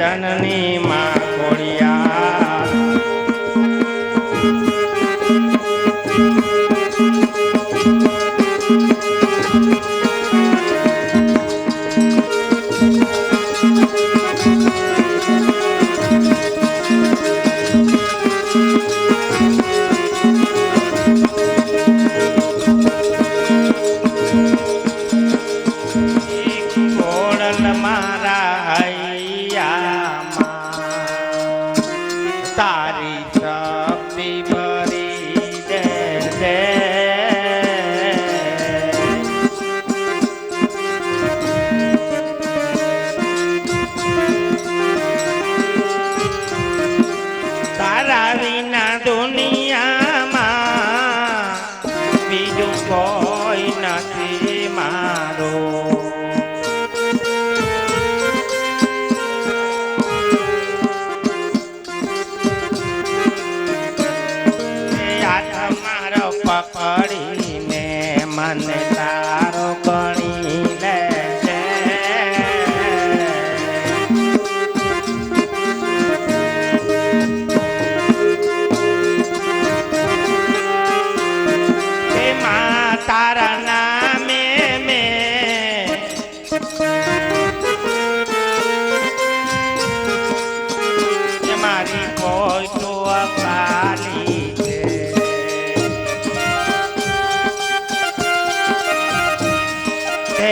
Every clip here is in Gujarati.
જનની માં ખોડિયાર તારી શક્તિ ભરી દે દે તારા વિના દુનિયામાં બીજું કોઈ નથી મારું પકડીને મને તારો ગણી લેજે એમાં તારા નામે મેં મારી કોઈ તો અકાલી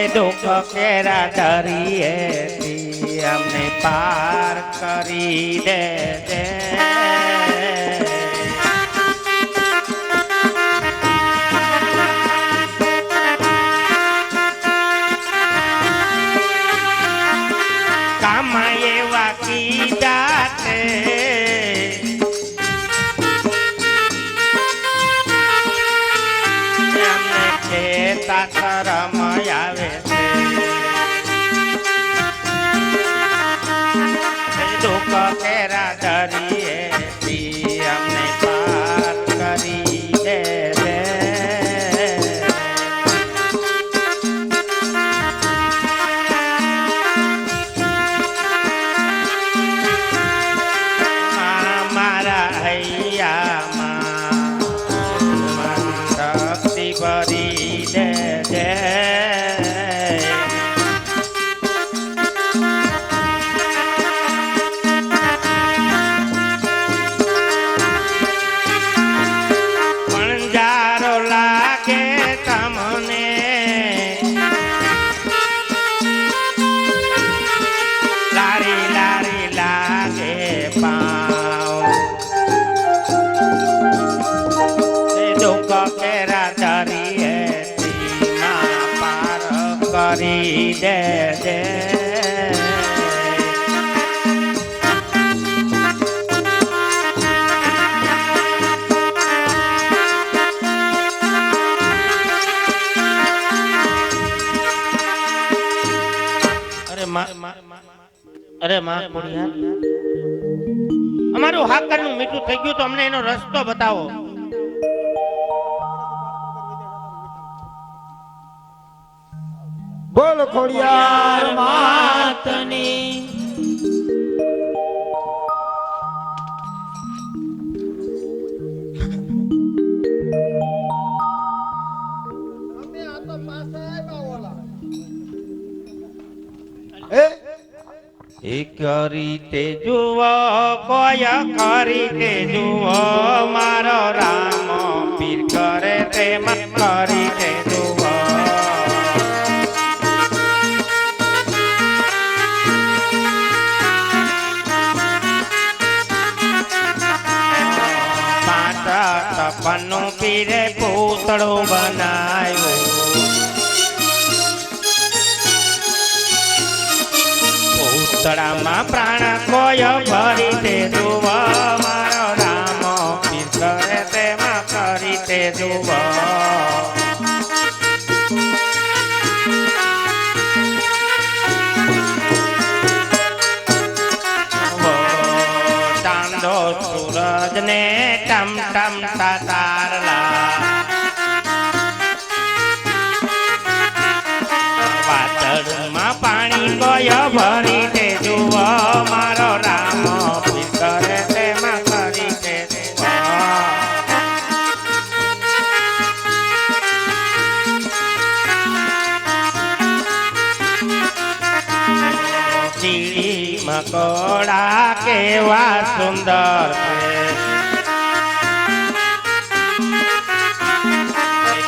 દુઃખ કેરા દરિયેથી અમને પાર કરી દે દે કામ એવા કીધા તે અમને ખેતા શરમ આવે કેરા દરિયેથી અમને પાર કરી દે દે મારા હૈયામાં શક્તિ ભરી દે દે કરી દે દે અરે માં ખોડિયાર અમારું હાકરનું મીઠું થઈ ગયું તો અમને એનો રસ્તો બતાવો બોલ ખોડિયાર માતની કરી તે જુઓ કોઈ કરી તે જુઓ મારો રામ પીર કરે તેમાં કરી તે જુઓ તપનું પીરે પૂતળું બનાવ્યું પૂતળામાં પ્રાણ કોઈ ભરી તે જુઓ મારો રામ પીર કરે તેમાં કરી તે જુઓ ચાંદો સૂરજ ને ટમ ટમ તારલા વાદળમાં પાણી કોઈ ભરી તે જુઓ મારો મકોડા કેવા સુંદર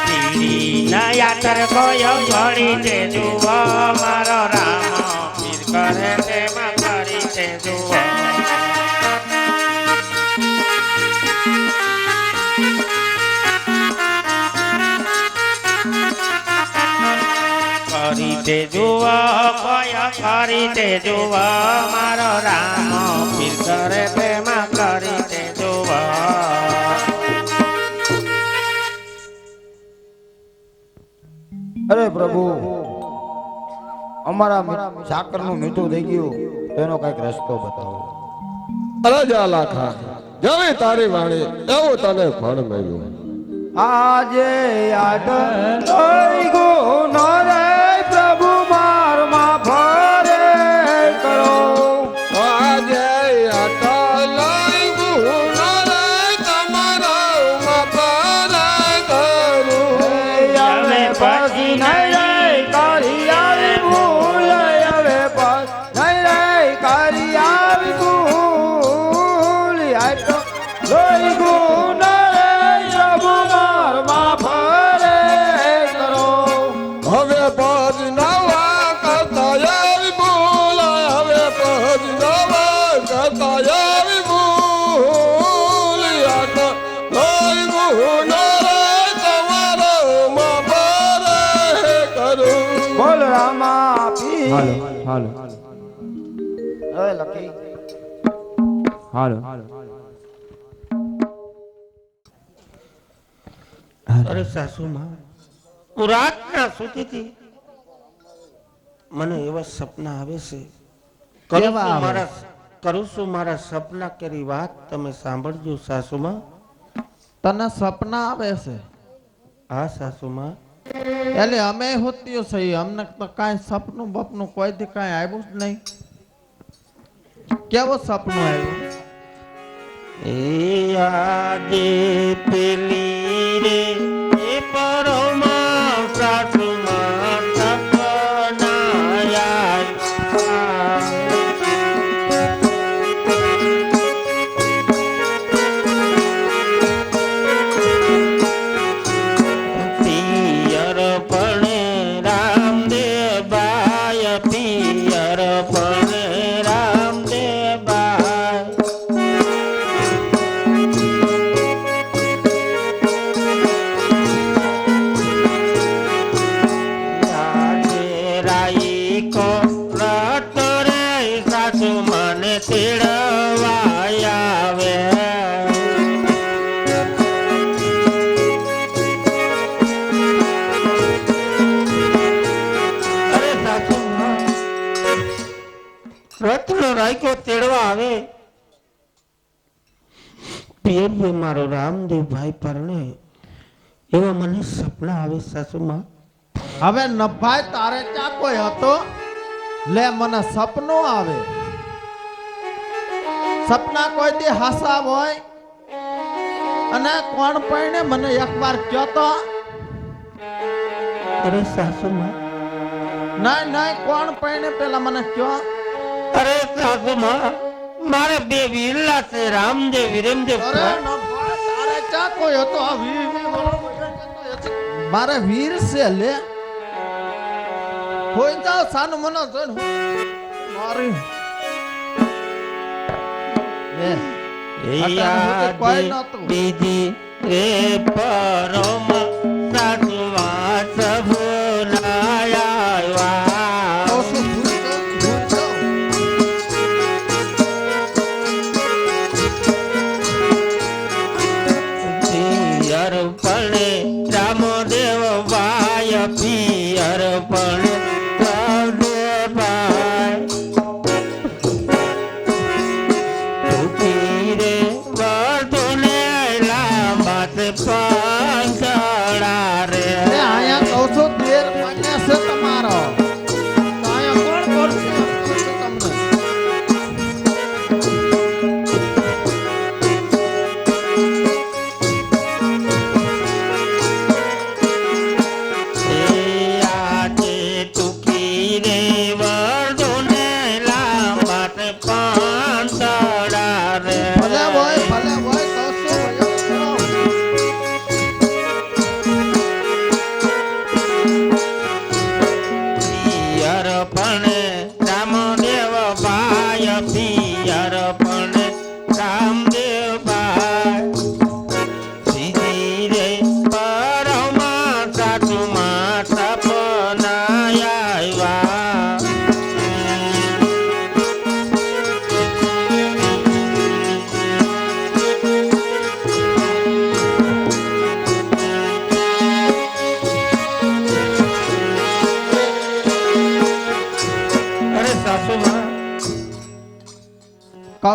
કીડી યાતર કોઈ ફરી તે જુઓ મારો રામ પીર કરે તેમાં ફરી તે જુઓ ફરી તે જુઓ કોઈ ફરી તે જુઓ મારો રામ પીર કરે તેમાં ફરી તે જુઓ અરે પ્રભુ અમારા સાકર નું મીઠું થઈ ગયું તેનો કઈક રસ્તો બતાવો. રાજા લાખા જવે તારી વાણી એવું તને ફળ મળ્યું. આજે યાદ લઈ ગુનો રે પ્રભુ માર માં ફરે કરો. આજે અટલ ગુનો રે તમારા માં ફરે કરું. હવે પછી નહીં રે કરી આવી ભૂલ હવે પછી નહીં રે કરી આવી ભૂલ આટો લઈ ગુનો રે પ્રભુ માર માં ફરે કરો. હવે પદ નવા કરતા આવી ભૂલ હવે પદ નવા કરતા આવી ભૂલ આટો લઈ ગુનો રે તમારા માં ફરે કરું. બોલ રામા પી હાલો હવે લખી હાલો અરે સાસુમાં હું રાતના સૂતી હતી મને એવા સપના આવે છે કરું છું મારા સપના કેરી વાત તમે સાંભળજો સાસુમાં તને સપના આવે છે હા સાસુમાં એટલે અમે હોતીઓ સહી અમને તો કાંઈ સપનું બપનું કોઈ દી કાંઈ આવ્યું જ નહીં. કેવું સપનું આવ્યું? એ આજે પેલી રે એ પરોમાં સાસુમાં સપના આવ્યા. પિયર પણે રામદેવબાય પિયર પણે રામદેવબાય આજે રાઈ કો રટ રે સાસુ મને તેડવાય આવે અરે સાસુમાં રત્ન રાખ્યો તેડવા આવે પિયર મારો રામદેવ ભાઈ પરણે એવા મને સપના આવે સાસુમાં હવે નભાઈ તારે ક્યાં કોઈ હતો લે મને સપનું આવે. સપના કોઈ દી હાસા હોય અને કોણ પૈણે મને એકવાર કયો તો. અરે સાસુમાં નહીં કોણ પૈણે પેલા મને કયો. અરે સાસુમાં મારે બે વીરલા છે રામદેવ વિરેમદેવ અરે નભાઈ તારે ક્યાં કોઈ હતો આ વીર વાળો બધા કહેતો હતો. મારે વીર છે લે હોય જાવ સાનું મને જોઈને મારી લે કોઈ નતું. બીજી રે પરોમ સાસુવા સભુનાયા તો શું ભૂલ જાઉં? પિયર પણે રામદેવ બાય પિયર પણે રામદેવ બાય તુકી રે વર્ધુને લાંબાત પાંચા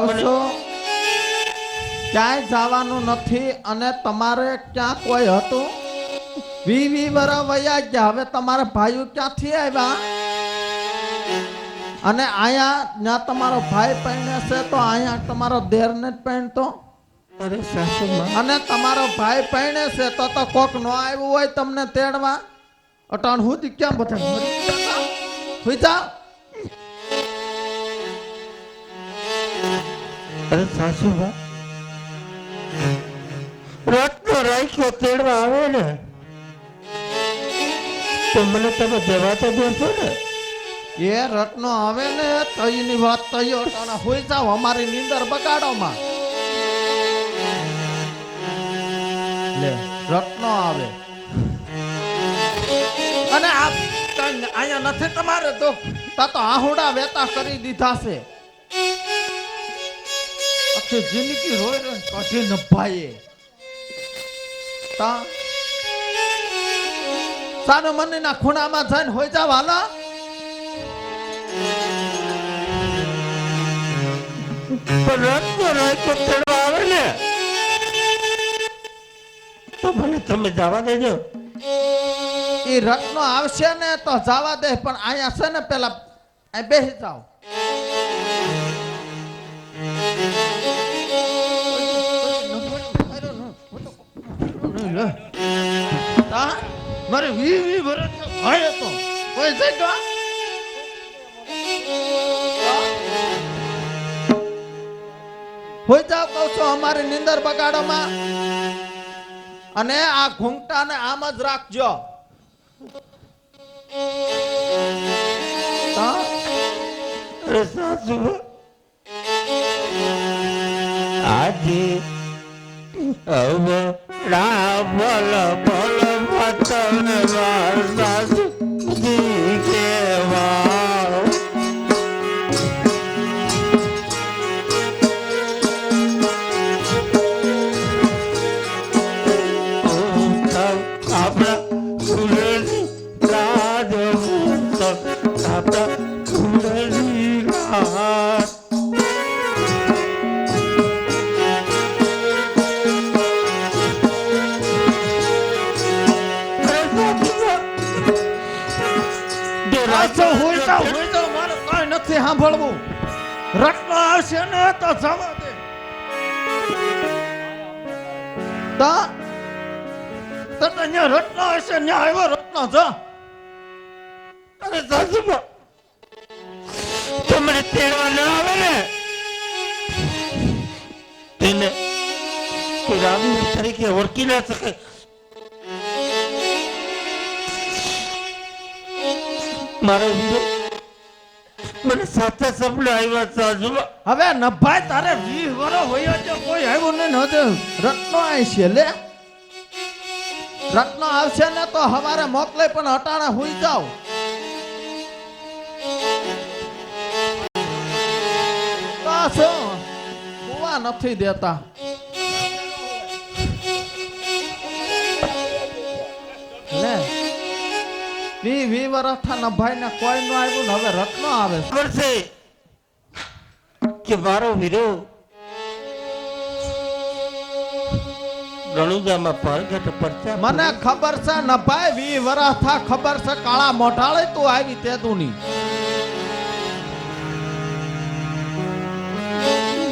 કહું છું ક્યાંય જવાનું નથી અને તમારે ક્યાં કોઈ હતું 20 વર્ષ વયા ગયા હવે તમારા ભાઈઓ ક્યાંથી આવ્યા અને અહીંયા જ્યાં તમારો ભાઈ પહેણે છે તો અહીંયા તમારો દેરને જ પહેણતો અરે સાસુમાં અને તમારો ભાઈ પહેણે છે તો કોક નો આવ્યું હોય તમને તેડવા અટાણ હું ક્યાં બધા હુઈ જા અરે સાસુમાં રત્નો રાખ્યો તેડવા આવે ને તો મને તમે જવા તો દેશો ને એ રત્નો આવે ને તઈની વાત તઈઓ અટાણે હુઈ જાવ અમારી નીંદર બગાડોમાં લે રત્નો આવે અને આ અહીંયા નથી તમારે તો આહુડા વેતા કરી દીધા છે આખી જિંદગી રોય રોય કઢી નભાઈએ તા સાનો મનના ખૂણામાં જઈને હોઈ જાવ હાલા રત્નો રાખ્યો તેડવા આવે ને તો મને તમે જવા દેજો એ રત્નો આવશે ને તો જવા દે પણ અહીંયા છે ને પેલા અહીં બેસી જાવ મારે 20 વર્ષ ભાઈ હતો કોઈ જગ્યા હોઈ જાવ કહું છું અમારી નીંદર બગાડોમાં અને આ ઘૂંઘટાને આમ જ રાખજો અરે સાસુ આજે હવે રાવલ બલ વતન સાસુ કેવા આપણા સુરેલી રાજ આપણા સુરેલી રાજ મારે કઈ નથી સાંભળવું રત્નો આવશે ને તો જવા દે તો અહીંયા રત્નો આવશે ને આવ્યો રત્નો જો અરે સાસુમાં તમને તેડવા ન આવે ને તેને રામી તરીકે ઓળખી ના શકે મારો વીરો મને સાચા સપના આવ્યા સાસુમાં હવે નભાઈ તારે 20 વર્ષ હોય તો કોઈ આવ્યું નહીં હજુ રત્નો આવશે લે રત્નો આવશે ને તો હવારે મોકલે પણ હટાણે હુઈ જાવ કુવા નથી દેતા લે 20 વર્ષ નભાઈ ને કોઈ નો આવ્યું ને હવે રત્નો આવે ખબર છે કે મારો વીરો રણુજામાં પરગટ પરચા મને ખબર છે નભાઈ 20 વર્ષ થા ખબર છે કાળા મોઢાળે તું આવી તે તું ની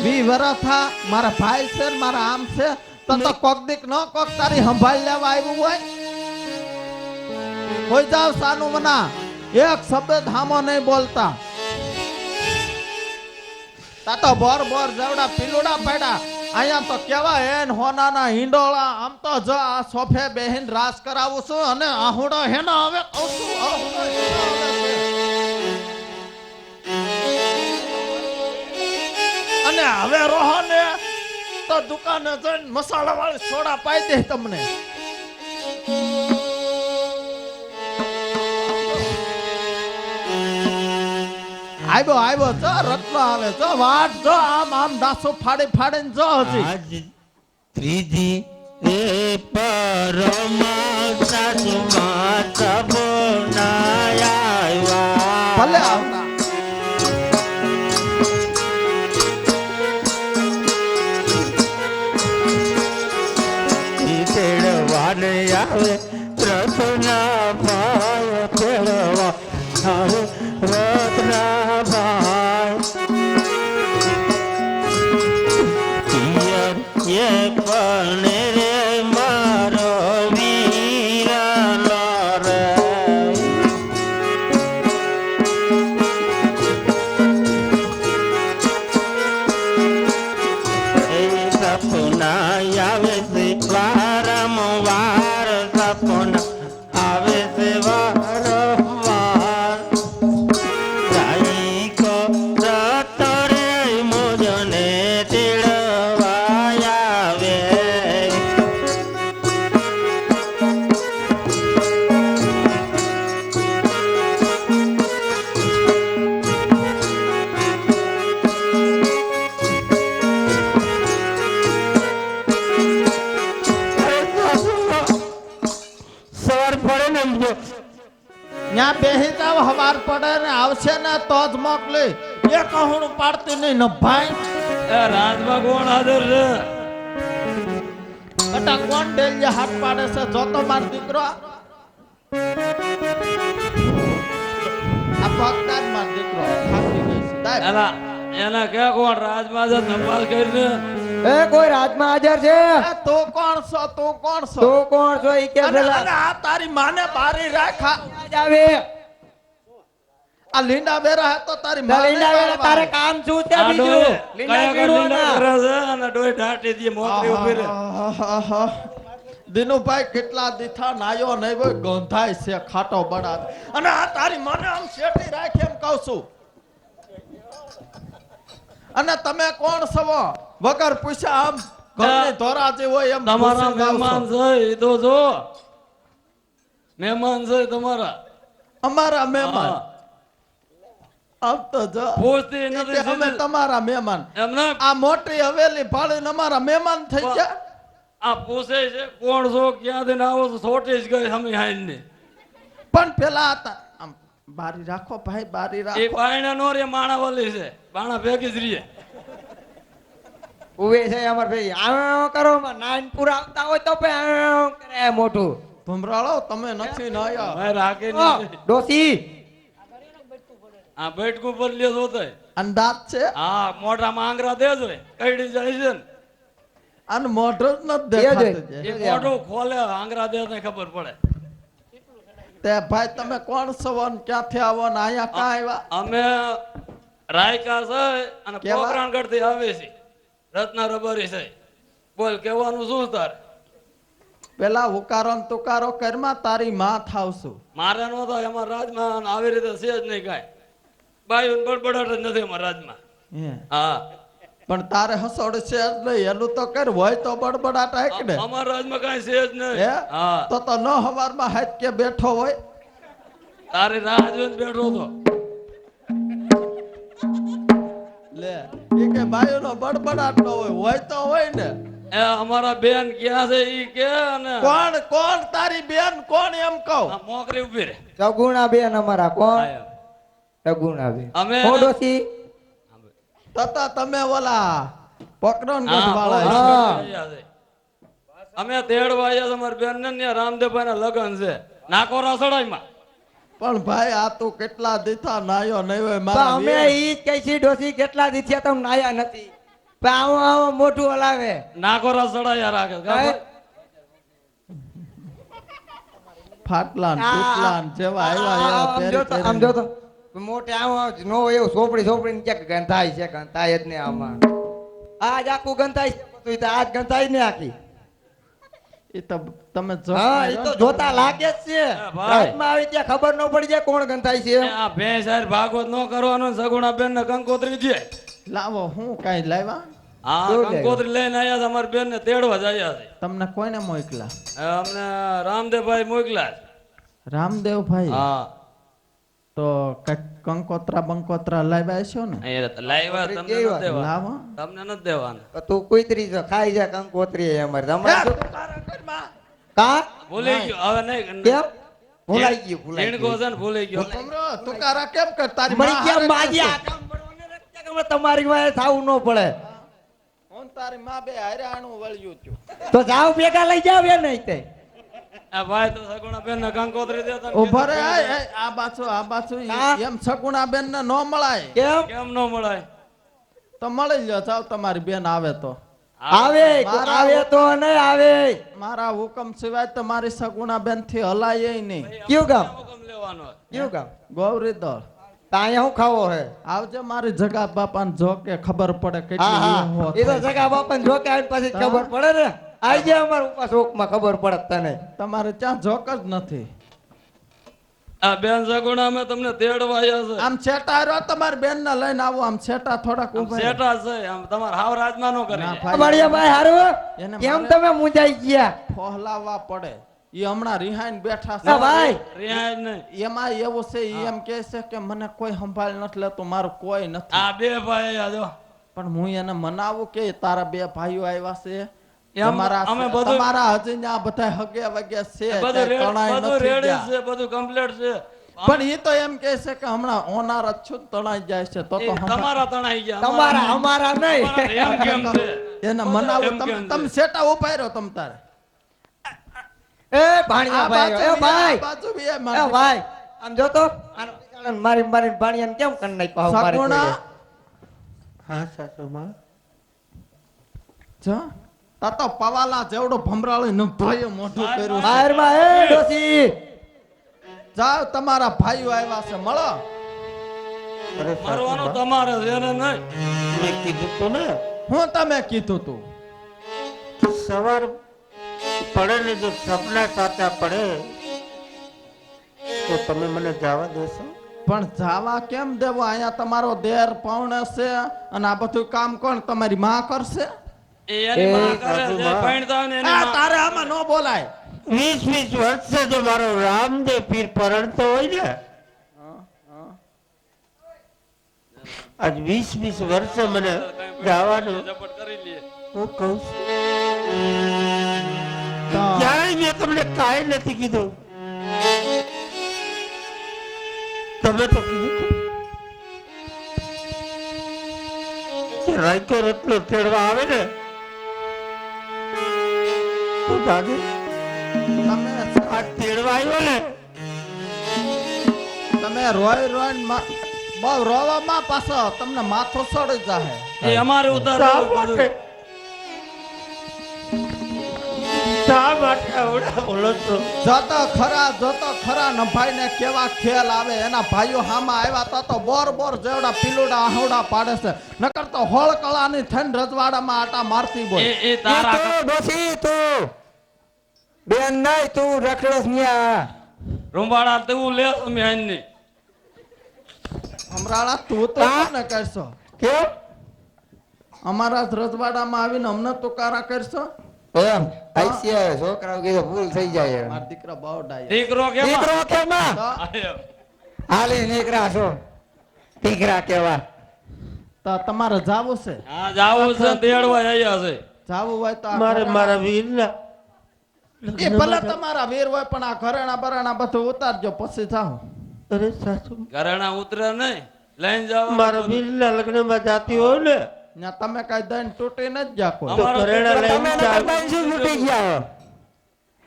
20 વર્ષ થા મારા ભાઈ છે મારા આમ છે તો કોક દીક ન કોક તારી સંભાળ લેવા આવ્યું હોય હોય જાવ સાનું મના એક શબ્દ ધામો નહીં બોલતા તા તો બોર બોર જવડા પીલુડા પડ્યા અહીંયા તો કેવા હેન હોનાના હિંડોળા આમ તો જો આ સોફે બેહીન રાસ કરાવું છું અને આહુડો હેનો હવે કહું છું આહુડો હેનો આવે છે. અને હવે રોહો ને તો દુકાને જઈને મસાલા વાળી સોડા પાઈ દે તમને આવ્યો આવ્યો જો રત્નો આવે જો વાટ જો આમ આમ દાસો ફાડી ફાડીને જો હજી આજ ત્રીજી એ પરમા સાસુમાં તબનાયા ભલે આવતા ભાઈ તેડવા આવે રત્ના ભાઈ પિયર એક પરણે રે મારો વીરાનો રે એ સપના આવે છે વારંવાર સપના આવે છે વારંવાર રાઈકો જતો રે મોજને તેડવા આવે સવાર પડે ને એમ જો ત્યાં બેહી જાવ હવાર પડે ને આવશે ને તો જ મોકલી એ કહું પાડતી નહીં ને ભાઈ રાજમાં કોણ હાજર છે બેટા કોણ ડેલી હાથ પાડે છે જોતો માર દીકરો આ ભક્તાજ માર દીકરો ખાસી ગઈ છે દાય. એના કે કોણ રાજમાં છે તપાસ કરીને એ કોઈ રાજમાં હાજર છે એ તું કોણ છો તું કોણ છો તું કોણ છો ઈ કે અને પેલા આ તારી માને બારી રાખા જ આવે આ લીંડા બેરા હે તો તારી માને લીંડા વેળા તારે કામ શું છે આ બીજું ડોહે લીંડા કયા લીંડા વીણવાના. કરે છે અને ડોહે ઢાટી દી મોકરી ઉભી રહે આહાહા. દિનુભાઈ કેટલા દીઠા નાયો નહીં હોય ગંધાય છે ખાટો બળા અને આ તારી મને આમ શેઠી રાખી એમ કહું છું અને તમે કોણ છો વગર પૂછ્યા આમ ઘરની ધોરા જે હોય એમ તમારા ઘૂસી જાવ છો. મહેમાન છે એ તો જો મહેમાન છે તમારા અમારા મહેમાન હા. આમ તો જો પૂછતી કે નથી અમે તમારા મહેમાન એમને આ મોટી હવેલી ભાળીને અમારા મહેમાન થઈ ગયા આ પૂછે છે કોણ છો ક્યાંથી ના આવો છો છોટી જ ગઈ હમી હાઈન ને પણ પેલા હતા આમ બારી રાખો ભાઈ બારી એ રાખો બાયણા નો રે માણા વાલી છે બાણા ભેગી જ રહીએ ઉવે છે અમાર ભાઈ આવ કરો માં નાઈન પૂરા આવતા હોય તો પે આવ કરે મોટું ભમરાળો તમે નથી નાયા ભાઈ રાખે ઓ, નહીં ડોસી આ બેઠકું પર લ્યો જોતા અંદાજ છે હા મોઢામાં આંગરા દેજો કઈડી જાય છે ને અને મોઢું જ નથી એ જ. દેખાતું એ મોઢું ખોલે આંગરા દે ને ખબર પડે તે ભાઈ તમે કોણ છો ને ક્યાંથી આવો ને અહીંયા કાં આવ્યા અમે રાયકા છે અને કેવા? પોકરણગઢ થી આવે છે રત્ના રબારી છે બોલ કેવાનું શું તારે પેલા હુકારો ને તુકારો કરમાં તારી માં થાવશું મારે નો થાય અમારા રાજમાં આવી રીતે છે જ નહીં કાંઈ બાયું બડબડાટ જ નથી અમારા રાજમાં હે. હા પણ તારે હસોડ છે જ નહીં એનું તો કર હોય તો બડબડાટ હાક ને અમારા રાજમાં કાંઈ છે જ હે નહીં હા તો ન હવારમાં હાથ કે બેઠો હોય તારી રાહ જોઈને બેઠો હતો લે એ કે બાયો નો બડબડાટ ન હોય તો હોય ને એ અમારા બેન ક્યાં છે ઈ કે અને કોણ કોણ તારી બેન કોણ એમ કહું આ મોકરી ઉભી રે સગુણા બેન અમારા કોણ આયો. સગુણા બેન અમે ઓ ડોસી તતા તમે ઓલા પકડોન હા, વાળા હા. છો. આવ્યા છે. અમે તેડવા આવ્યા છે અમારા બેન ને રામદેવભાઈ ના લગન છે નાકો રસોડાઈમાં પણ ભાઈ આ તું કેટલા દીથા નાયો નહીં હોય તો મારા અમે વીર. ઈ જ કઈ છી ડોસી કેટલા દીથ્યા તમે નાયા નથી પણ આવો આવો મોઢું હલાવે નાકો રસોડાયા રાખે ખબર? ફાટલા ને તૂટલા ને જેવા આવ્યા એવા આમ પહેરી જો તો આમ પહેરીને. જો તો મોટે આવો નો એવું સોપડી ને ક્યાંક ગંધાય છે ગંધાય જ ને આમાં આજ આખું ગંધાય છે બધું તો આજ ગંધાય ને આખી ઈ તો તમે હા એ તો જોતા લાગે જ છે ભાઈ. રાતમાં આવી ત્યાં ખબર ન પડી જાય કોણ ગંધાય છે એ આ ભેંસ હારે ભાગવત ન કરવાનું સગુણા બેન ને કંકોત્રી દે લાવો હું કઈ લાવ્યા હા શું લે? કંકોત્રી લઈને આવ્યા છે અમારી બેન ને તેડવા જ આવ્યા છે તમને કોઈને મોકલા એ અમને રામદેવભાઈ મોકલ્યા છે. રામદેવ ભાઈ હા તો કઈક કંકોત્રા બંકોત્રા લાવ્યા છો ને અહીંયા લાવ્યા તમને કેવી નથી વાત? દેવા લાવો તમને નથી દેવાના તું કુતરી છે ખાઈ જા કંકોત્રી અમારે હે, તમારે શું? તુકારા કરમાં. કા ભૂલી ગયો હવે નહીં કેમ ભૂલાઈ ગયું ભૂલાઈ ઝીણકો ગયું છે ને ભૂલી ગયો ભમરો, તુકારા કેમ કર તારી મરી માં ગયા હારે માજી કરશું. આ કામ પડવાને રસ્તે ગમે તમારી વાંહે થાવું ન પડે હું ને તારી માં બે હારે આણું વળ્યું છું તો જાવ ભેગા લઈ જાવ એ નહીં તે આ ભાઈ તો સગુણા બેન ને કંકોત્રી દેતા ને ઉભા રે આ બાજુ હા? એમ સગુણા બેન ને નો મળાય કેમ કેમ ન મળાય તો મળી લ્યો જાવ તમારી બેન આવે તો આવે મારા- આવે તો નહીં આવે મારા હુકમ સિવાય તમારી સગુણા બેન થી હલાય નહીં કયું ગામ હુકમ લેવાનો કયું ગામ ગૌરી દળ તો અહીંયા શું ખાવો હે આવજે મારી જગા બાપા ને જો કે ખબર પડે હા કેટલી હા વીહો એ તો થાય. જગા બાપાને જોકે આવીને પછી જ ખબર પડે ને આઈ જાય અમારા ઉપાસ માં ખબર પડે તને તમારે ત્યાં જોક જ નથી આ બેન સગુણા અમે તમને તેડવા આવ્યા છે આમ છેટા રહ્યો તમારી બેન ને લઈને આવો આમ છેટા થોડાક આમ ઉભા રહો. સેટા છે આમ તમાર હાવ રાજમાં નો કરી ના જાય. ભાઈ, અમારિયા ભાઈ હારું એને કેમ મારે- તમે મુંજાઈ ગયા ફોહલાવા પડે ઈ હમણાં રિહાઈન બેઠા ના ભાઈ રિહાય નહીં એમાં એવું છે ઈ એમ કહે છે કે મને કોઈ સંભાળ નથી લેતું મારું કોઈ નથી આ બે ભાઈ આ જો પણ હું એને મનાવું કે તારા બે ભાઈઓ આવ્યા છે એમ તમારા અમે બધું- તમારા હજી ને આ બધા હગે વગે છે બધું ત્યાં તણાઈ બધું નથી રેડી ગયા. છે બધું કમ્પ્લીટ છે પણ ઈ તો એમ કહે છે કે હમણાં ઓનાર જ છું ને તણાઈ જાય છે તો એ સંભાળ. તમારા તણાઈ ગયા તમારા અમારા નહીં અમારા એમ કેમ છે એને બધું મનાવું એમ કેમ તમે છે? સેટા ઉપાય રહ્યો તમ તારે એ ભાણિયા ભાઈ એ ભાઈ બાજુ બી એ એ મારી ભાઈ આમ જો તો આનો બિચારાને મારી મારી ભાણિયાને કેમ કરી નાખ્યો મારી સગુણા હા સાસુમાં જો તા તો પવાલા જેવડો ભમરાળી ન ભાઈ મોઢું કર્યું છે. બહારમાં એ ડોસી જાઓ તમારા ભાઈઓ આવ્યા છે મળો અરે મારવાનો સાસુમાં તમારે છે ને નહીં મેં કીધું તો ને હું તમે કીધું તું કે સવાર પડે ને જો સપના સાચા પડે તો તમે મને જવા દેશો પણ જાવા કેમ દેવો અહીંયા તમારો દેર પાવણે છે અને આ બધું કામ કોણ તમારી માં કરશે એ એની એ માં કરે સાસુ જે માં. પરણતા હોય ને એની આ માં. તારે આમાં ન બોલાય 20 વર્ષે જો મારો રામદેવ પીર પરણતો હોય ને આજ 20 વર્ષે મને જવાનું ઝપટ કરી લઈએ હું કહું છું તો ક્યારેય મેં તમને કાંઈ નથી કીધું તમે તો કીધું કે રાયકો રત્નો તેડવા આવે ને તો દાદી તમે આ તેડવા આવ્યો ને તમે રોય બહુ રોવામાં પાછો તમને માથું સડી જાહે એ અમારે ઉતાર શા બધું. માટે શા માટે આવડા બોલો છો જતો ખરા નભાઈ ને કેવા ખેલ આવે એના ભાઈઓ હામાં આવ્યા તા તો બોર જેવડા પીલુડા આહુડા પાડે છે નકર તો હોળ કળાની થઈને રજવાડામાં આટા મારતી બોલ એ તારા તું ડોસી તું બેન નહીં તું રખડસ ન્યા રૂંબાડા તું લે તમે આની અમરાળા તું તો કોને કરશો કેમ અમારા જ રજવાડામાં આવીને અમને તુકારા કરશો એમ આઈસી છોકરાઓ કીધું ભૂલ થઈ જાય મારા દીકરા બહુ ડાયા દીકરો કેમાં દીકરો કેમાં તો હાલી નીકળ્યા છો દીકરા કેવા તો તમારે જાવું છે હા જાવું છે તેડવા આવ્યા છે જાવું હોય તો આ મારે ઘરેણા- મારા વીરના એ ભલે તમારા વીર હોય પણ આ ઘરેણા બરેણા બધું ઉતારજો પછી જાઓ અરે સાસુ ઘરેણા ઉતરે નહીં લઈને જાવ મારા વીરના લગ્નમાં જાતી હોય ને ત્યાં તમે કઈ દઈને તૂટી નથી જા કોઈ તો અમારો ઘરેણા તમે લઈને નકર જાવ. દઈને શું તૂટી ગયા હો?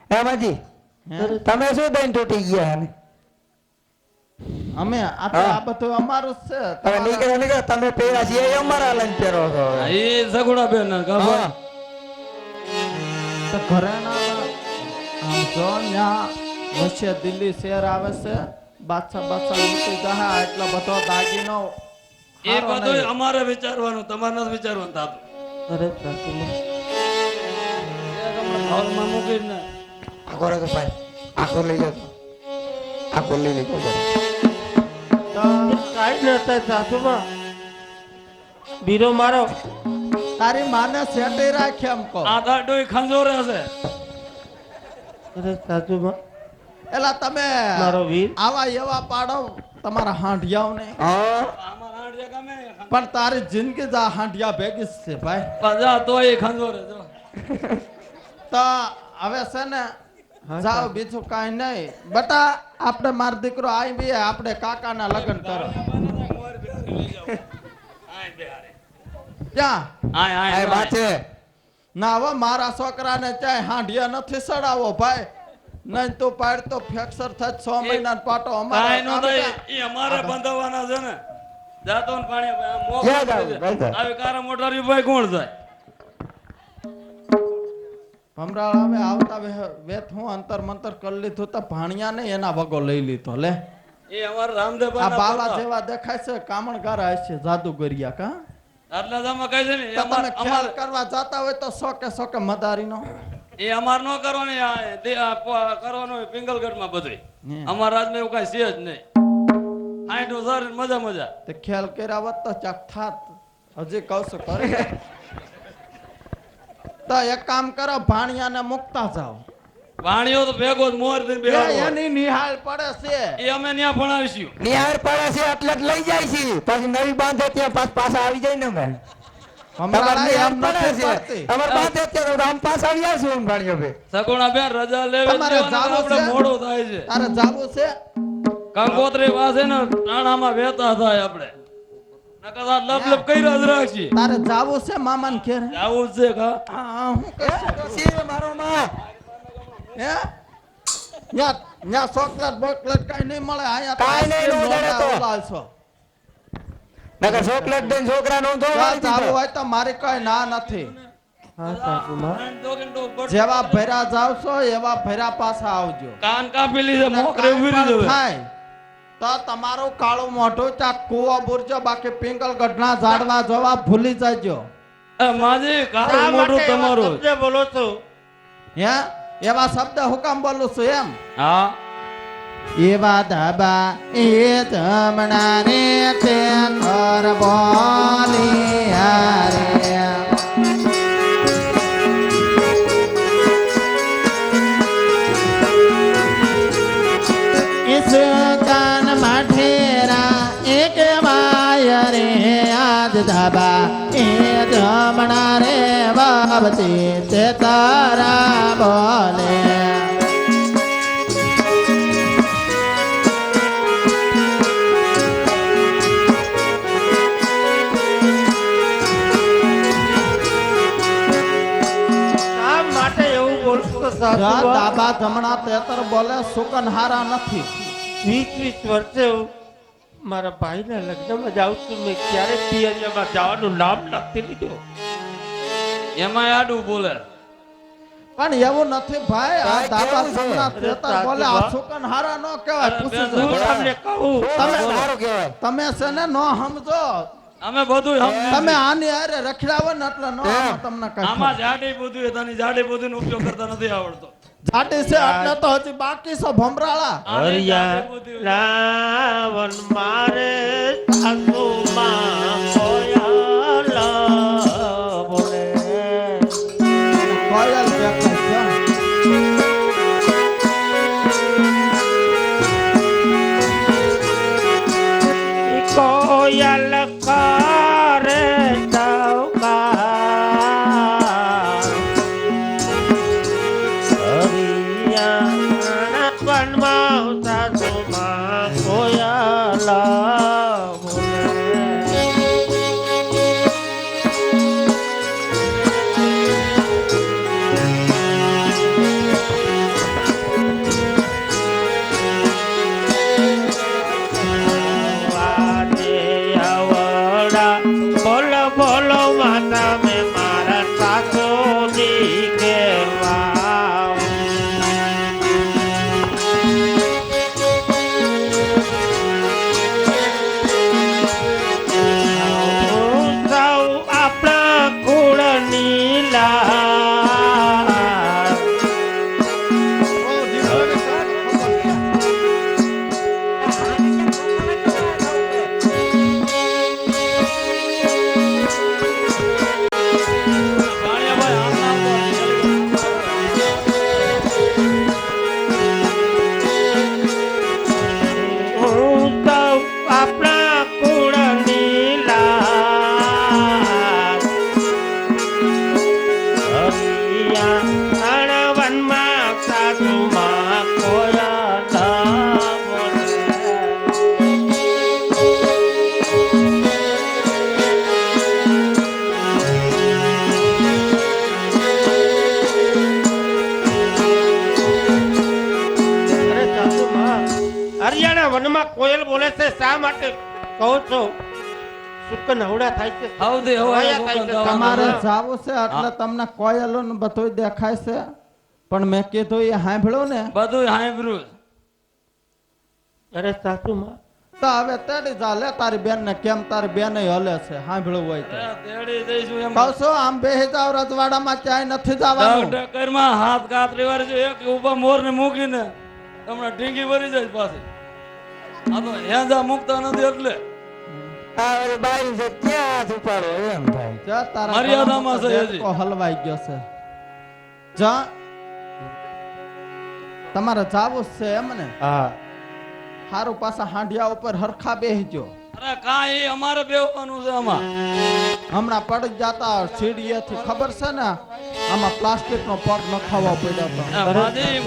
હે માજી હે? તમે શું દઈને તૂટી ગયા હે? અમે આ તો હા. આ બધું અમારું જ છે તમે નીકળો તમે પહેર્યા છીએ એ અમારા લઈને પહેરો છો હવે. એ સગુણા બેન હા. તો ઘરેણા આમ જો ન્યા વચ્ચે દિલ્હી શહેર આવે છે બાદશાહ લૂંટી જાય એટલો બધો દાગીનો એ હારો બધું નહીં. અમારે વિચારવાનું તમારે નથી વિચારવાનું થતું અરે સાસુમાં હોલમાં મૂકીને આખો રે તો ભાઈ આખો લઈ લો આખો લઈ લીધો તો કાંઈ ન થાય સાસુમાં બીરો મારો તારી માને સેટી રાખે એમ કહો આ દાડોય ખંજોરે છે અરે સાસુમાં એલા તમે મારો વીર આવા એવા પાડો તમારા હાંડિયાઓને હા આમાં હાંડિયા ગમે પણ તારી જિંદગી જ આ હાંડિયા ભેગી જ છે ભાઈ પજા તોય ખંજોરે જો તો હવે છે ને જાઓ બીજું કાંઈ નહીં બટા આપણે મારો દીકરો આવી આપણે કાકાના લગ્ન કરો ક્યાં આય આ આય માથે ના હવે મારા છોકરાને ચાય હાંડિયા નથી સડાવો ભાઈ નહીં તું પાડ તો ફ્રેક્ચર થાય 6 મહિના પાટો કાંઈ નો અમારે થાય ઈ અમારે બંધાવાના છે ને જાતો ને પાણી મોં ક્યાં કરી દે. જાવ? ભાઈ સાહેબ. આવી કારા મોટારી ભાઈ કોણ જાય ભમરાળ હવે આવતા વેત હું અંતર મંતર કરી લીધું તો ભાણિયા ને એના વગો લઈ લીધો લે એ અમારા રામદેવ આ બાવા જેવા દેખાય છે કામણગાર હશે જાદુગરિયા કા આટલા દામાં કહે છે ને તો તમે ખ્યાલ કરવા જાતા હોય તો સોકે મદારીનો એ અમાર નો કરવાની કરવાનું હોય પિંગલગઢમાં બધું અમારા રાજમાં એવું કઈ છે જ નહીં આઠું સર મજા તે ખ્યાલ કર્યા હોત તો ચાક થાત હજી કહું છું કરી તો એક કામ કરો ભાણિયાને મુકતા જાઓ વાણીઓ તો ભેગો જ મોર થઈને બેહાડવો હોય. એની નિહાળ પડે છે એ અમે ત્યાં ભણાવીશું નિહાર પડે છે એટલે જ લઈ જાય છે પછી નવી બાંધે ત્યાં પાછા આવી જાય ને અમે ભમરાળા તમારે એમ નિહાર નથી પડે પડતી. છે અમારે બાંધે ત્યાં રામ પાછા આવી આવશું હું ભાણિયો ભાઈ સગુણા બેન રજા લેવી તમારે જાવું આપણે છે? મોડું થાય છે તારે જાવું છે કંકોત્રી પાસે ને ટાણામાં વેતા થાય આપણે નકર આ લપ લપ કર્યા જ રાખશી તારે જાવું છે મામાને ઘેર આવું જ છે કા હા હું કહેશે ડોશી, મારો માં હે ન્યા ચોકલેટ બોકલેટ કઈ નહીં મળે અહીંયા તો કાંઈ નહીં, આઈસ્ક્રીમ નો જડે તો. નોટા ઓલાલશો. નકર ચોકલેટ દઈને છોકરાનો ઊંધો જો વાળી જાવું દીધો. હોય તો મારી કઈ ના નથી જેવા જેવા ભર્યા જાવ છો એવા ભર્યા પાછા આવજો કાન કાપી લીધે મોકરે ઉભરી કાંઈ પણ જવે થાય તો તમારું કાળું મોઢું ત્યાં કૂવો બુરજો બાકી પિંગલગઢના ઝાડવા જોવા ભૂલી જાજો એ માજી કાળું શા મોઢું માટે એવા તમારું શબ્દે બોલો છો હે એવા શબ્દ હુકામ બોલું છું એમ હા એવા ધાબા એ જમણા રે તે કર બોલી હારે इस कान माठेरा एक माय रे आज धाबा ए जमना रे बाबती ते तारा बोले શા માટે એવું બોલશો સાસુબા? દાબા જમણા તેતર બોલે સુકન હારા નથી 20 વર્ષે હું મારા ભાઈના લગ્નમાં જાઉં છું મેં ક્યારે પિયરિયામાં જવાનું નામ નથી લીધું એમાં આડું બોલે પણ એવું નથી ભાઈ આ ભાઈ, દાબા કેવું છે? જમણા તેતર બોલે આ સુકન હારા ન કહેવાય અરે પૂછી બેન, હું જો. તમને કહું તમે સારું કહેવાય. તમે છે ને નો સમજો અમે બધું સમજી તમે આની હારે રખડાવો ને એટલે નો આમાં તમને કઈ આમાં જાડી બધું તને જાડી બધું ઉપયોગ કરતા નથી આવડતો જાડી છે એટલે તો હજી બાકી છે ભમરાળા આને હરિયા જાડી બધું રાવણ મારે સાસુમાં કોયલા બોલે કોયલ દેખાય છે કોયલ કરે ચૌકાર હરિયા વનમાં સાસુમાં કોયલા બોલે વાજે આવડા બોલો બોલો માતા મેં મારા સાસુજી કેવા હરિયાણા વનમાં કોયલ બોલે છે શા માટે કહો છો સુકન હવડા થાય છે આવતી હવા આયા થાય છે. તમારે જાવું છે એટલે તમને કોયલો ને બધું દેખાય છે પણ મેં કીધું એ સાંભળ્યું ને બધું સાંભળ્યું અરે સાસુમાં તો હવે તેડી જા લે તારી બેન ને કેમ તારી બેન હલે છે સાંભળ્યું હોય તો તેડી જઈશું એમ કહું છું આમ બેહી જાવ રજવાડામાં ક્યાંય નથી જવાનું ટક્કરમાં હાથ કાતરી વાર જો એક ઉભા મોર ને મૂકીને તમને ઢીંગી ભરી જાય પાછી આ તો હેંજા મૂકતા નથી એટલે આ ઓલી બારી છે ક્યાં છુપાડો એમ થાય. જા તારા મર્યાદામાં છે ગળામાં હજી. દેડકો હલવાઈ ગયો છે જા તમારે જાવું જ છે એમ ને હા હારું પાછા હાંડિયા ઉપર હરખા બેહજો અરે કાંઈ અમારે બેહવાનું છે આમાં હમણાં પડી જાતા સીડીએથી ખબર છે ને આમાં પ્લાસ્ટિક નો પગ નખાવા પડ્યો હતો આ માજી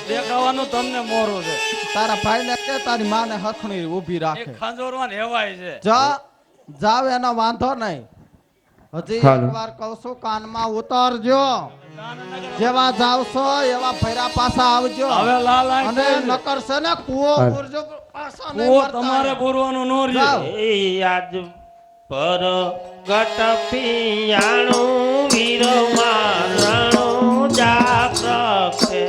દેખાવાનું તમને મોરો છે તારા ભાઈને કે તારી માને હખણી ઊભી એ રાખે ખંજોરવાન હેવાય છે જાવ એનો વાંધો નહીં હજી હાલો. એકવાર કહું છું કાનમાં ઉતરજો જેવા જાવશો એવા ફેરા પાછા આવજો હવે લાલ અને નકર છે ને કૂવો હાલ. પૂરજો પાછા નહીં કૂવો મરતા. તમારે પૂરવાનું નો જાઓ. રહ્યું એ આજ પર ગટ પિયાણું વીર મારણું જાપ્રક્ષે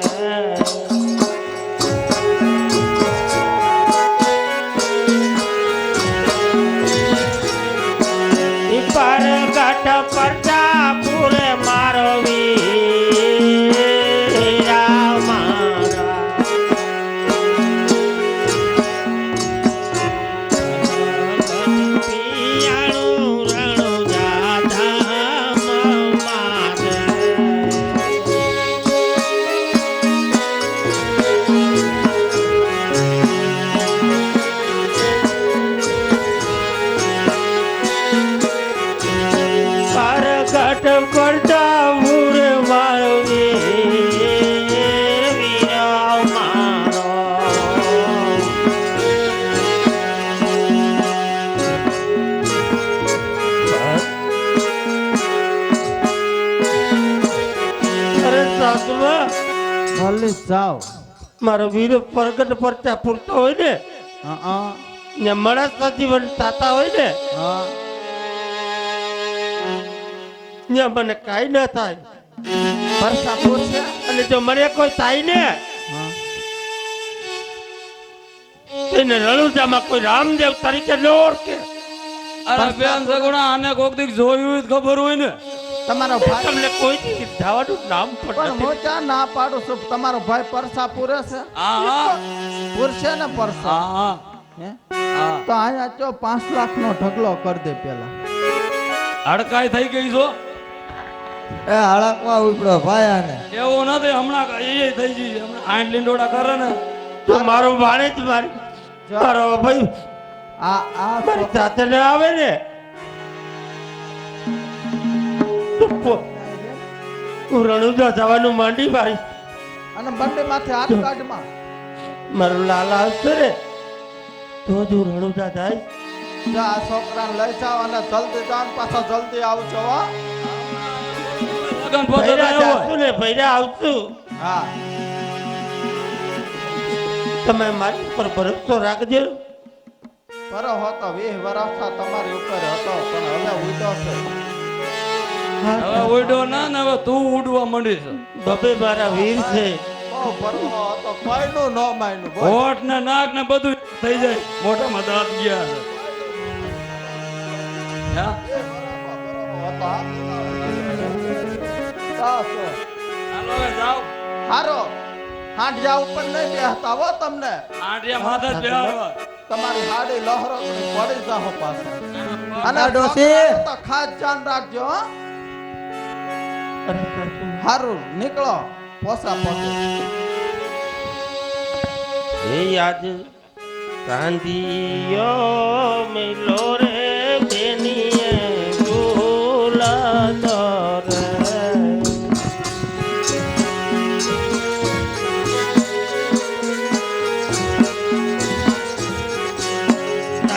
પર ગટ પરચા પૂરે મારો વીરા મારા પિયાણું રણું જાધામ મારે પરગટ પડતા મૂળ મારો વીરા મારો અરે સાસુમા ભલે જાઓ મારો વીર પ્રગટ પરચા પૂરતો હોય ને હા ને માણસ જીવન થતા હોય ને હા ત્યાં મને કાંઈ ના થાય પરસા પૂરશે અને જો મને કોઈ થાય ને હા તેને રણુજામાં કોઈ રામદેવ તરીકે ન ઓળખે અરે બેન સગુણા આને કોક દીક જોયું હોય તો ખબર હોય ને તમારો ભાઈ તમને કોઈ દી ધાવાનું નામ પણ પણ હું નથી ક્યાં ના પાડું છું તમારો ભાઈ પરસા પૂરે છે હા હા પૂરશે ને પરસા હા હા હે? હા તો અહીંયા જો 5 લાખ નો ઢગલો કરી દે પેલા હડકાઈ થઈ ગઈ છો એ હળકવા ઉપડો ભાયાને એવું નથી હમણાં એ થઈ ગઈ છે. હમણાં આઠ લીંડોડા કરે ને તું મારો ભાણે જ મારી મારો ભાઈ આ મારી સાથે ન આવે ને તું હું રણુજા જવાનું માંડી મારી અને બંને માથે હાથ કાઢમાં મારો લાલ આવશે ને તો જ હું રણુજા જાય જા આ છોકરાને લઈ જાઓ અને જલ્દી જાઓ ને પાછા જલ્દી આવજો હો લગન પતે ભૈરા તો એવું હોય. જાશું ને ભૈરા આવશું હા તમે મારી ઉપર ભરોસો રાખજો પર હતો 20 વર્ષ તમારી ઉપર હતો પણ હવે ઉડ્યો છે હવે ઉડ્યો ના ને હવે તું ઉડવા માંડી છે બબે મારા વીર છે બહુ પરવો હતો કોઈનું ન માન્યું બોલ હોઠ ને નાક ને બધું થઈ જાય મોઢામાં દાંત ગયા છે હા? હાલો હવે જાઓ હારો હાંડિયા ઉપર નહીં બેહતા હો તમને આંટિયા માથે જ બેહાડવા. તમારી હાડી લહરો પડી જાહો પાછા અને આ ડોશી. છોકરાનું તો ખાસ ધ્યાન રાખજો હો અરે સાસુ હારું નીકળો પોસા પોસે એ યાદ કાંદિયો મેલો રે બેનીએ ગુલાલ રે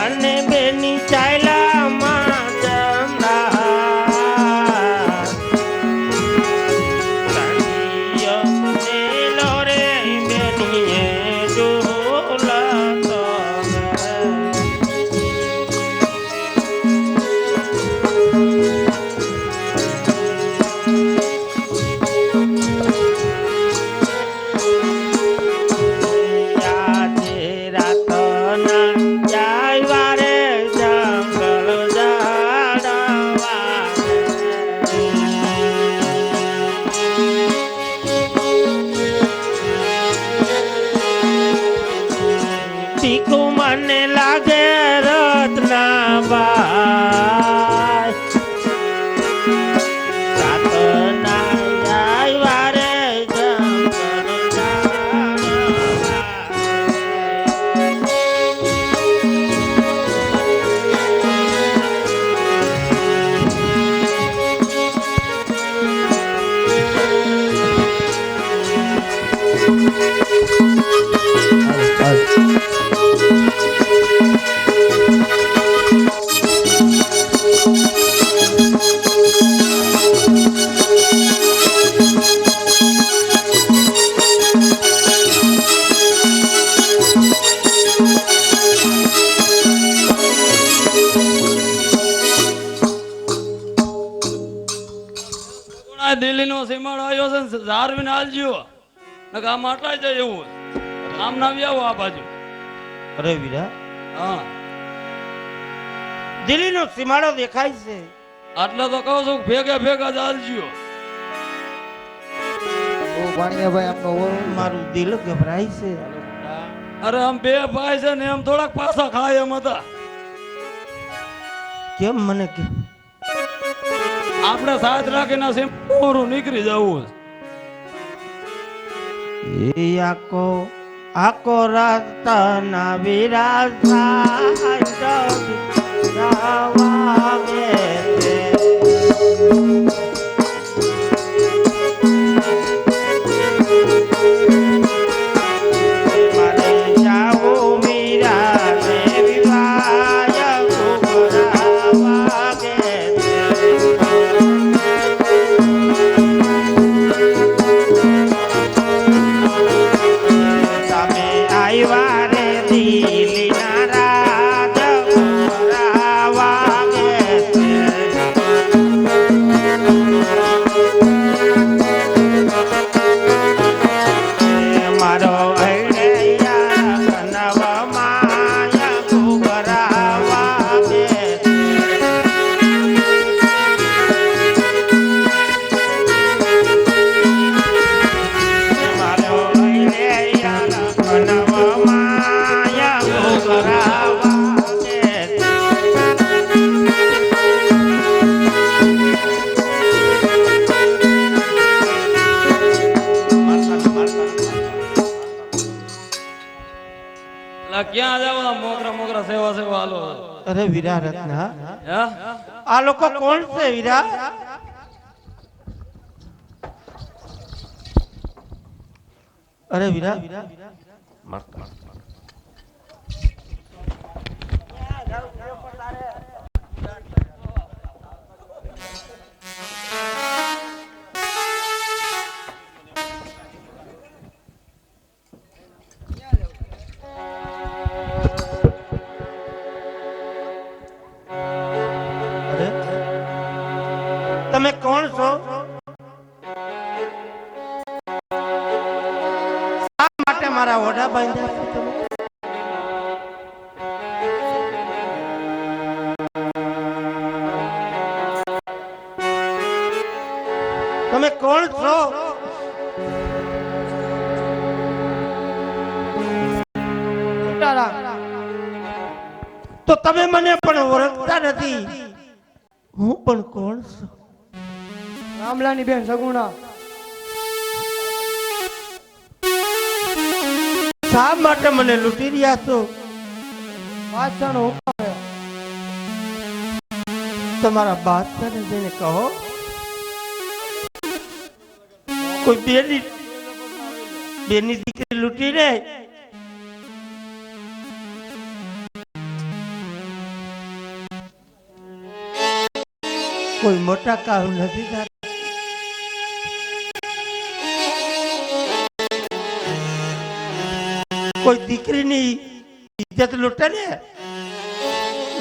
અને બેની ચાયલા માં જમરા કાંદિયો મેલો રે બેનીએ ગુલાલ ટીકુ મને લાગે રત્નાબાઈ રાતના આવ્યા રે દિલ્હી નો સીમાડો આવ્યો છે ને ઝારવીને હાલજો નકર આમ આટલા જાય એવું આમ ના આવી આવો આ બાજુ અરે વીરા હા દિલ્હીનો સીમાડો દેખાય છે આટલા તો કહું છું ભેગા ભેગા જ હાલજો ઓ ભાણિયાભાઈ આપનો ઓળો મારું દિલ ગભરાય છે અરે આમ બે ભાઈ છે ને એમ થોડાક પાછા ખાય એમ હતા કેમ મને કે આપણે સાથ રાખીને સીમ પૂરું નીકળી જવું એ આકો રાસ્તા ના વિરાસા રાવાગે છે મારે જાવું મીરા ને વિવાય ઘુમરાવાગે તમે આવ્યા રે દિલ્હીના રાજ ઘુમરાવાગે મારો હૈયા કનવ માયા ઘુમરાવાગે મારો હૈયા કનવ માયા ઘુમરાવાગે એટલે ક્યાં જવા મોગરા મોગરા સેવા સેવા હાલો અરે વીરા રત્ના હે આ લોકો કોણ છે વીરા અરે વીરા અરે તમે કોણ છો શા માટે મારા ઓઢા બાંધ્યા છે તમે તમે કોણ છો તો તમે મને પણ ઓળખતા નથી હું પણ કોણ છું રામલાની બેન સગુણા શા માટે મને લૂંટી રહ્યા છો બાદશાહનો હુકમ છે. તમારા બાદશાહને જઈને કહો કોઈ બેની દીકરી લૂંટી રે કોઈ મોટા કામ નથી થતા કોઈ દીકરીની ઇજ્જત લૂંટે ને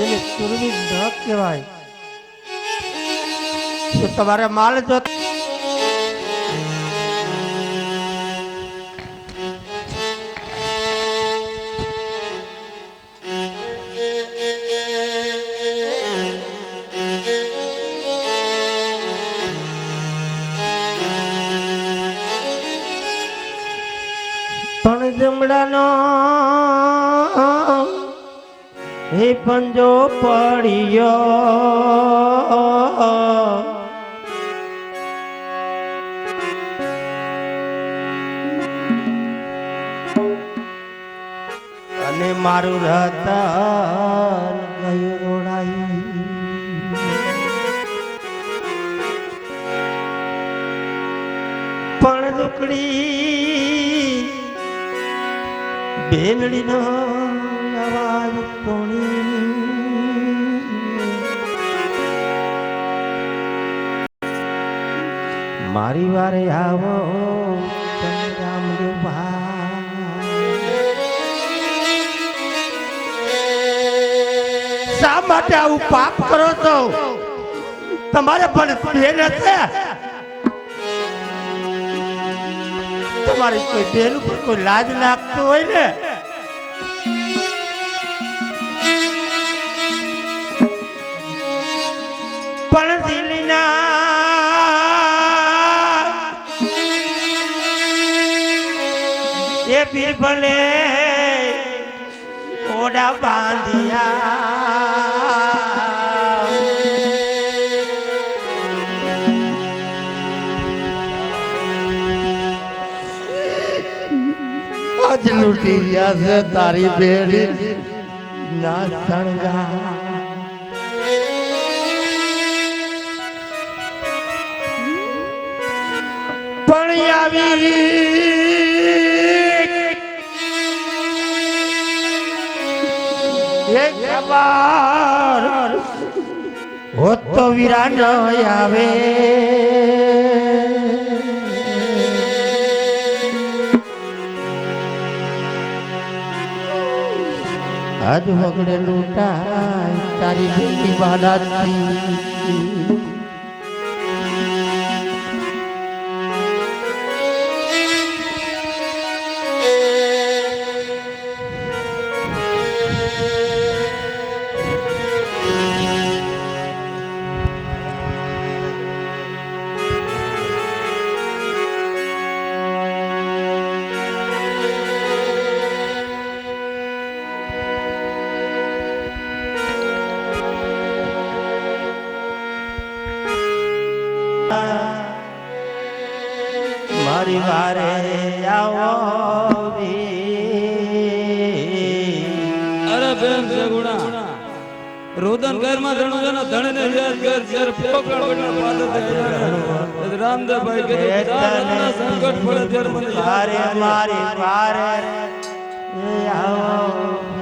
એને સુરવીર ન કહેવાય તો તમારે માલ જો પણ જમડાનો હે પંજો પડ્યો અને મારું રતન ગયું રોડાઈ પણ દુકડી બેલડીનો અવાજ તોણી મારી વારે આવો તમે રામદેવભાઈ શા માટે આવું પાપ કરો છો તમારે પણ બેન હશે તમારી કોઈ બેન ઉપર કોઈ લાજ લાગતું હોય ને પણ દિલના એ પીર ભલે ઓડા બાંધ્યા આજ લૂટી ગયા છે તારી બેડી ના સણગા પણ આવી એક ખબર હોત તો વીરા ન આવે આજ વગડે લૂંટાય તારી બેટી બાલાથી મારી વારે આવો અરે બેન જગુણા રોદન ઘરમાં ધણું જનો ધણને યાદ કર જર પકડ બટન પાદ રામદેવભાઈ કે તારના સંકટ પડે ત્યારે મને વારે મારી વારે આવો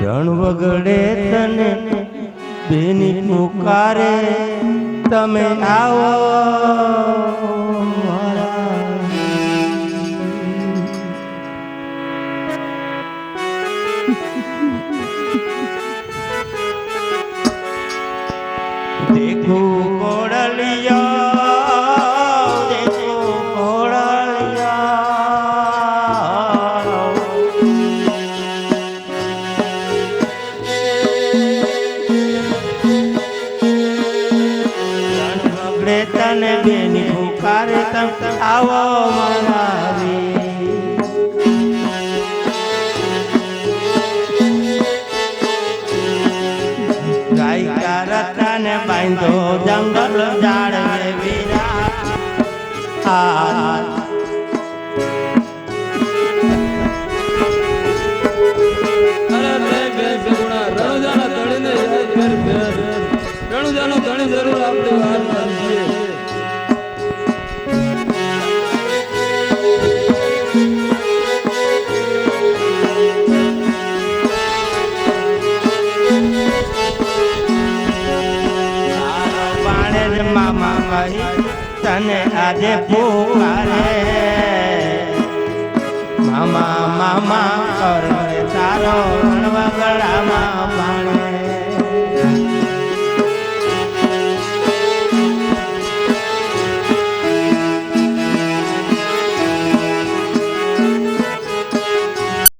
રણ વગડે તને બેની પુકારે તમે આવો મારા દેખો કોડલિયા દેખો તને બેની પુકારે તમે આવો મારા ગાય રતને બાંધો જંગલ ઝાડ વીરા અરે રે બેન જગુણા રણુજાના ધણીને યાદ કર બેન રણુજાનો ધણી જરૂર આપણી વાત માનીએ મામા તને આજે પુકારે મામા મામા કરે તારો વગડામાં